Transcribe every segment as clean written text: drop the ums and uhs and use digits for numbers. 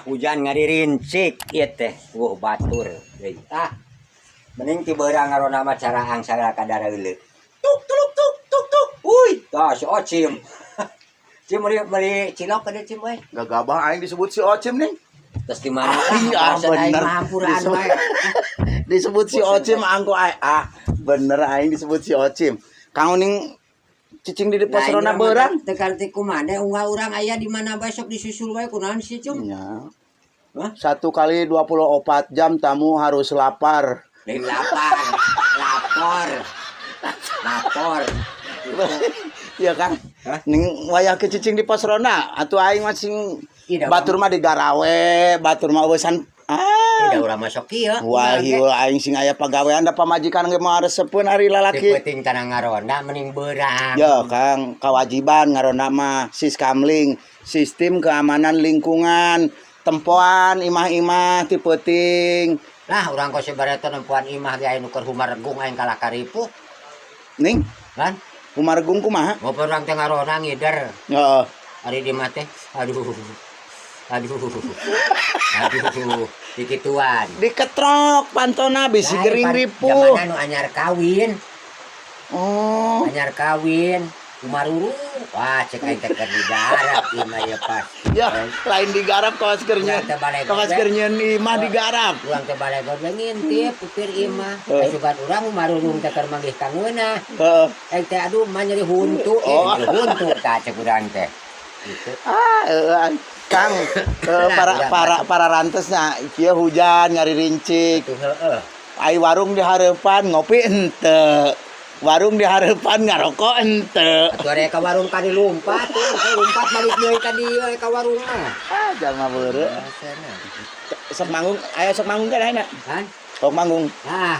Hujan ngaririncik ieu teh. Batur deui. Mending ti beurang ngarona mah caraang sagala kadara euleuh. Tuk tuluk tuk tuk tuk. Si Ocim. Cim meuli cilok ka dieu Cim we. Gagabah aing disebut si Ocim nih. Terus di mana? Iya bener. Disebut si Ocim angko bener aing disebut si Ocim. Kang ning cicing di pos rona beurang. Teu karti kumaha unggal urang aya di mana besok disusul wae kunaon si Cum? Ya. 1 kali 24 jam tamu harus lapar. Lapor. Iya kan? Ning wayah ke cicing di pos rona atuh aing masing batur mah digarawe, batur mah eueusan tidak urang masuk kieu. Wah, hieu aing sing aya pagawean da pamajikan ge mah resepkeun ari lalaki. Penting kana ngaronda mending beurang. Ya, Kang, kewajiban ngaronda mah Siskamling, sistem keamanan lingkungan, tempoan imah-imah ti peuting. Lah urang kos sabareta nempuan imah ge aya nu keur Humargung aing kalah karipu. Ning, kan? Humargung kumaha? Ngobrol urang teh ngaronda ngider. Heeh. Ari di mah teh aduh. Dikituan. Diketrok pantona bisi gering ripuh. Zaman anu anyar kawin. Oh. Anyar kawin. Kumaruru. Wah, cek aing teh keur digarap ieu mah ya pas. Ya, lain digarap kawas keur nyeun. Kawas keur nyeun imah digarap. Urang teh balego ngintip upir imah. Asuban urang marurung teh keur manggih kangeuna. Heeh. Aing teh aduh mah nyeri huntu. Huntu tah cek urang teh. Gitu. Kang, para rantesna kieu hujan ngaririncik. Heeh. Ai warung di hareupan ngopi henteu. Warung di hareupan ngarokok henteu. Atuh area ka warung ka dilumpat, lompat balik deui ka dieu ka warung mah. Jalma beureu. Sok manggung, aya sok manggung teh ayeuna. Kan? Sok manggung.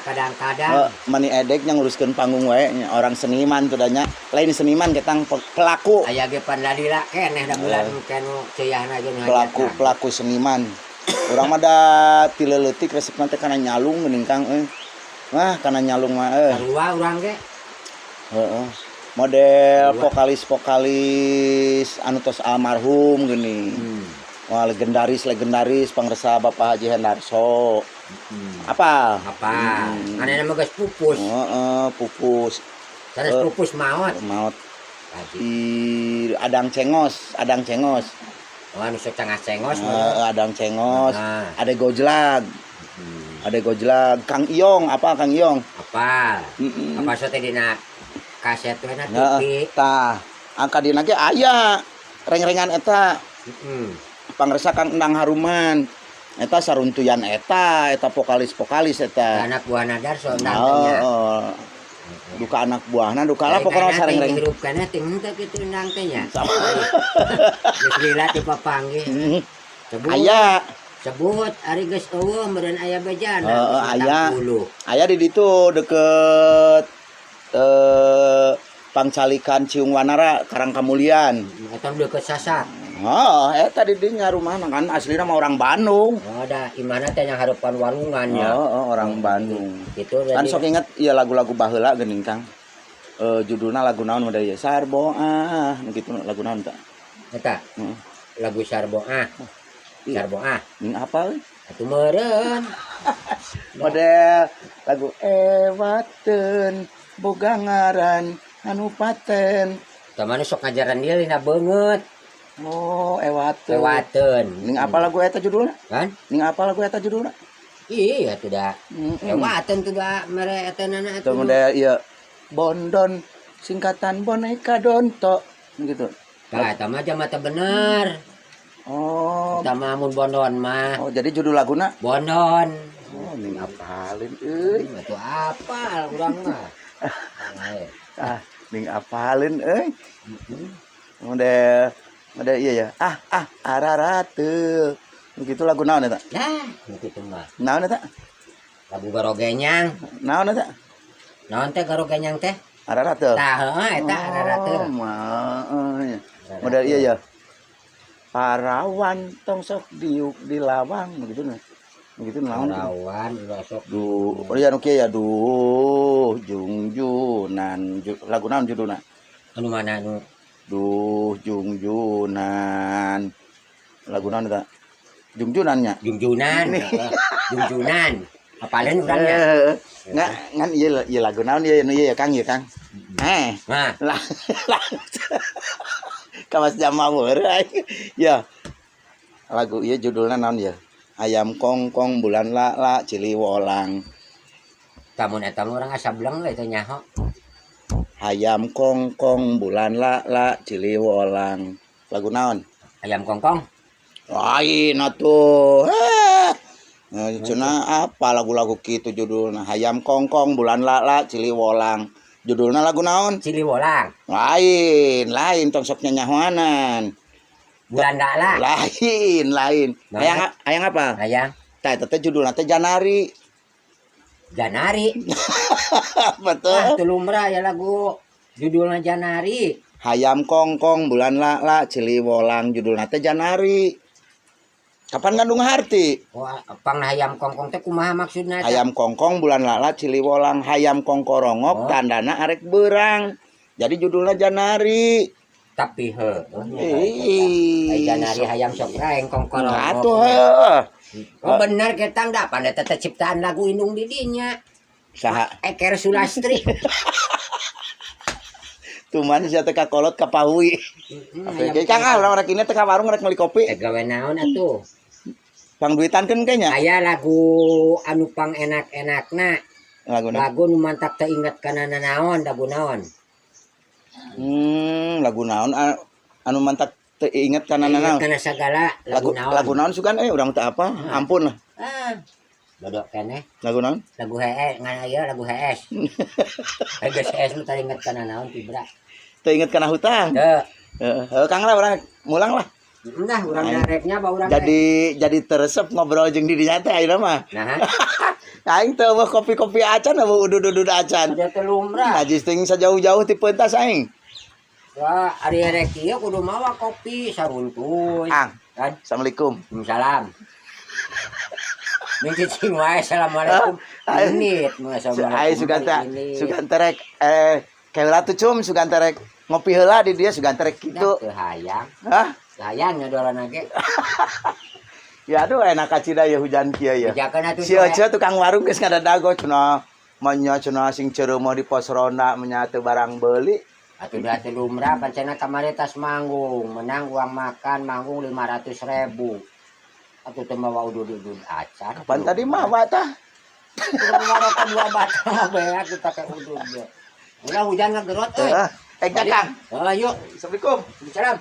Kadang-kadang. Mani edek nya nguruskeun panggung wae, orang seniman teh nya. Lain seniman ketang pelaku. Aya ge pandalila keneh da bulan kanu ceyahna jeung pelaku seniman. Urang mah da ti leuleutik resepna teh kana nyalung geuning Kang Wah, kana nyalung mah Sarua urang ge. Heeh. Model vokalis anu tos almarhum geuning. Wah, legendaris pangresah Bapak Haji Hendarso. Apa? Aneh nama geus pupus. Pupus. Sanes pupus maot. Di Adang Cengos. Oh, anu sok cangah cengos. Adang Cengos. Ada Gojlag. Kang Iyong, apa Kang Iyong? Apa so teh dina kaset we na TV. Tah, angka dina ge aya reng-rengan eta. Pangresah Kang Endang Haruman. Eta saruntuyan eta vokalis eta. Anak buahna Darso ndang. Duka anak buahna duka lah pokona sareng-reng. Hirup kana teh henteu kitu ndang teh nya. Geus lila ti papanggih. Aya sebut ari geus eueuh meureun aya bejana. Aya di ditu deket Pangcalikan Ciung Wanara Karang Kamulian. Eta deket Sasak. Eta di dinya rumahna kan aslina mah orang Bandung. Da imana teh yang hareupan warungan ya. Orang Bandung. Gitu kan sok inget ieu lagu-lagu baheula geuning Kang. Judulna lagu naon da ieu? Sarboah, kitu lagu naon tah? Eta. Lagu Sarboah. Sarboah. Ning apa euy? Atuh meureun. Model lagu ewateun boga ngaran anu paten. Tamane sok ngajaran dia dina beungeut. Ewateun. Ning apa lagu eta judulna? Kan? Ning apa lagu eta judulna? Iya teh da. Ewateun teh da mere etenana atuh. Model ieu Bondon singkatan boneka donto gitu. Tah eta mah jama teh bener. Eta mah mun Bondon mah. Jadi judul laguna Bondon. Ning apalin euy. Atuh apal urang mah. Ning apalin euy. Model iya ya. Ararateu. Begitu lagu naon eta? Nah, kitu mah. Naon eta? Lagu Garogenyang. Naon eta? Naon teh Garogenyang teh? Ararateu. Tah, eta Ararateu. Model iya ya. Parawan tong sok diuk dilawang begitu nah. Begitu naon? Parawan sok anu kieu ya jungjunan. Lagu naon judulna? Anu mana anu? Jungjunan. Lagu naon eta? Jungjunannya. Jungjunan. Jungjunan. Apalin urangnya. Ngan iya lagu naon ieu ya Kang ya Kang. Nah, Lah. Kawas jamaweur ya. Lagu ieu judulna naon ya? Ayam kongkong bulan la Ciliwolang. tamun eta mah urang asa bleng we teh nyaho. Ayam kongkong bulan la Ciliwolang. Lagu naon? Ayam kongkong. Lain atuh. Cenah apa lagu-lagu kitu judulna? Ayam kongkong bulan la Ciliwolang. Judulna lagu naon? Ciliwolang. Lain tong sok nyanyahoanan. Bulan dala. Lain. Hayang apa? Ayang Tah eta teh judulna teh Janari. Janari. Betul. Tulumra ya lagu judulnya Janari. Hayam kongkong bulan la Ciliwolang judulna teh Janari. Kapan ngandung harti? Wah, pang hayam kongkong teh kumaha maksudna? Hayam kongkong bulan la Ciliwolang, hayam kongkorongok tandana arek beurang. Jadi judulnya Janari. Tapi Ih, Janari hayam sok raeng kongkorong. atuh heuh. Oh bener ketang da pandai teh ciptaan lagu indung di dinya. Saha? Eker Sulastri. Tuman sia teh kakolot ka pahui. Oke, Kang urang rek ini teh ka warung rek meuli kopi. Gawe naon atuh? Pangduitankeun kayaknya. Aya lagu anu pang enak-enakna. Lagu nu mantak teh inget kana naon, lagu naon? Lagu naon anu mantak teu inget kana naon? Kana sagala lagu naon? Lagu naon sugan urang teh apa? Ampun lah. Dodok keneh. Lagu naon? Lagu hees, ngan aya lagu hees. Geus hees nu tadi inget kana naon tibra. Teu inget kana hutang. Teu. Heeh, Kang lah urang mulang lah. Nah, urang dareknya ba urang. Jadi teresep ngobrol jeung di dinya teh ayeuna mah. Nah, Aing teu mah kopi-kopi acan mah udud-udud acan. ada telumra. Najis ting sajauh-jauh ti pentas aing. Wah, ari rek ieu kudu mawa kopi saruntuy. Ang, Kan? Assalamualaikum. Salam. Ning cicing wae assalamualaikum. Menit mun Aing sugan terek kaula tuh cum sugan terek ngopi heula di dia sugan terek kitu. Teu hayang. Hah? Hayang nyodolan ge. Ya aduh enak kacida ya hujan kieu ya. Bejakeun atuh. Si Oce tukang warung geus ngadadago cenah manya cenah sing ceureuh di pos ronda nya teu barang beuli. Atuh da teh lumrah pancena kamari tas manggung, menang uang makan manggung 500.000. Atuh teh mawa udud-udud acan. Kapan tadi mawa tah? Kudu ngarokok 2 batang mah bae atuh take udud ge. Ulah hujan ngagerot euy. Kang. Yuk. Assalamualaikum. Salam.